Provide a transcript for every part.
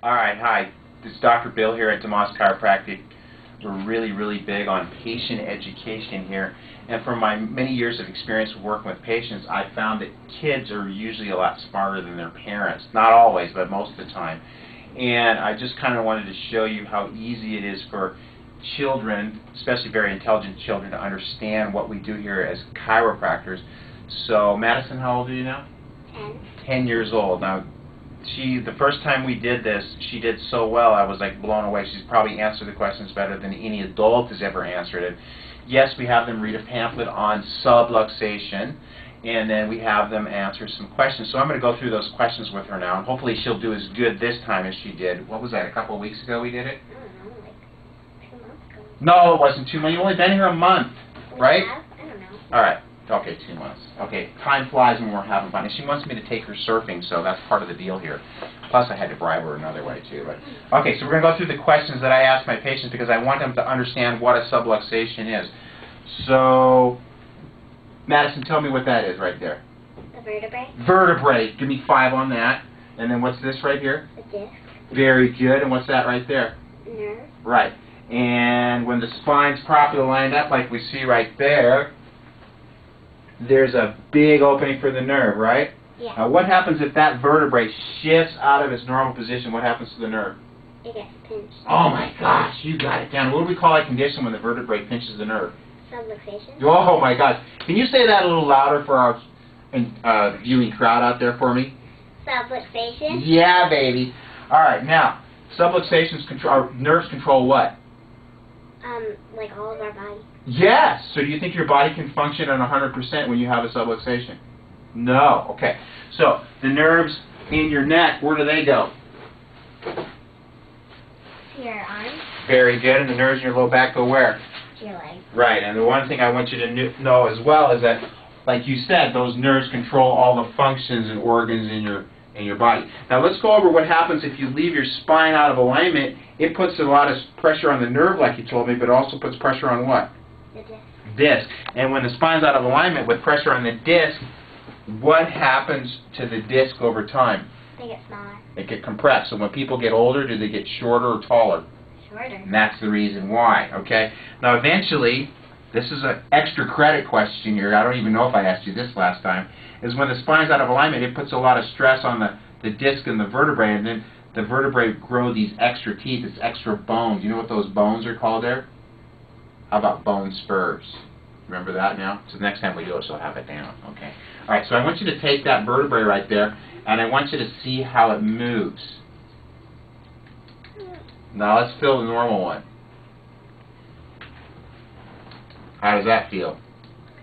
All right, hi. This is Dr. Bill here at DeMoss Chiropractic. We're really big on patient education here. And from my many years of experience working with patients, I've found that kids are usually a lot smarter than their parents. Not always, but most of the time. And I just kind of wanted to show you how easy it is for children, especially very intelligent children, to understand what we do here as chiropractors. So, Madison, how old are you now? 10. 10 years old. Now, the first time we did this, she did so well, I was like blown away. She's probably answered the questions better than any adult has ever answered it. Yes, we have them read a pamphlet on subluxation, and then we have them answer some questions. So I'm going to go through those questions with her now, and hopefully she'll do as good this time as she did. What was that, a couple of weeks ago we did it? I don't know, like 2 months ago. No, it wasn't 2 months. You've only been here a month, right? I don't know. All right. Okay, 2 months. Okay, time flies when we're having fun. And she wants me to take her surfing, so that's part of the deal here. Plus, I had to bribe her another way, too. But okay, so we're going to go through the questions that I ask my patients because I want them to understand what a subluxation is. So, Madison, tell me what that is right there. The vertebrae. Vertebrae. Give me 5 on that. And then what's this right here? The disc. Very good. And what's that right there? Nerve. Right. And when the spine's properly lined up, like we see right there, there's a big opening for the nerve, right? Yeah. Now, what happens if that vertebrae shifts out of its normal position? What happens to the nerve? It gets pinched. Oh my gosh, you got it down. What do we call that condition when the vertebrae pinches the nerve? Subluxation. Oh my gosh. Can you say that a little louder for our viewing crowd out there for me? Subluxation. Yeah, baby. All right, now, subluxations control, nerves control what? Like all of our body. Yes. So do you think your body can function at 100% when you have a subluxation? No. Okay. So the nerves in your neck, where do they go? To your arms. Very good. And the nerves in your low back go where? To your legs. Right. And the one thing I want you to know as well is that, like you said, those nerves control all the functions and organs in your body. Now let's go over what happens if you leave your spine out of alignment. It puts a lot of pressure on the nerve, like you told me, but also puts pressure on what? The disc. Disc. And when the spine's out of alignment with pressure on the disc, what happens to the disc over time? They get smaller. They get compressed. So when people get older, do they get shorter or taller? Shorter. And that's the reason why, okay? Now eventually, this is an extra credit question here, I don't even know if I asked you this last time, is when the spine's out of alignment, it puts a lot of stress on the disc and the vertebrae, and then the vertebrae grow these extra teeth, it's extra bones. You know what those bones are called there? How about bone spurs? Remember that now? So the next time we do it, she'll have it down. Okay. All right, so I want you to take that vertebrae right there, and I want you to see how it moves. Now let's feel the normal one. How does that feel?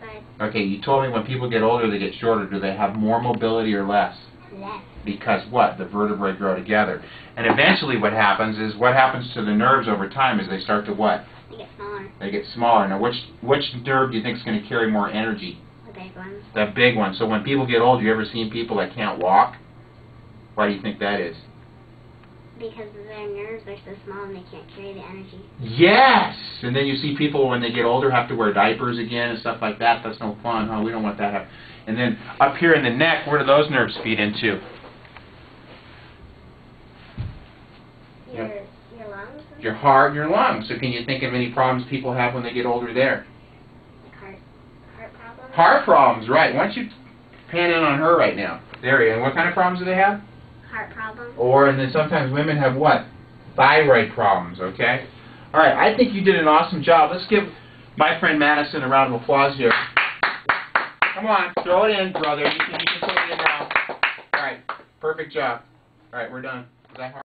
Good. Okay, you told me when people get older, they get shorter. Do they have more mobility or less? Less. Because what? The vertebrae grow together. And eventually what happens is, what happens to the nerves over time is they start to what? They get smaller. They get smaller. Now which nerve do you think is going to carry more energy? The big ones. The big one. So when people get old, you ever seen people that can't walk? Why do you think that is? Because their nerves are so small and they can't carry the energy. Yes! And then you see people when they get older have to wear diapers again and stuff like that. That's no fun, huh? We don't want that to happen. And then up here in the neck, where do those nerves feed into? Your lungs? Your heart and your lungs. So can you think of any problems people have when they get older there? Like heart problems? Heart problems, right. Why don't you pan in on her right now? There you go. And what kind of problems do they have? Heart problems. And then sometimes women have what? Thyroid problems, okay? All right, I think you did an awesome job. Let's give my friend Madison a round of applause here. Come on, throw it in, brother. You can throw it in now. All right, perfect job. All right, we're done. Was that hard?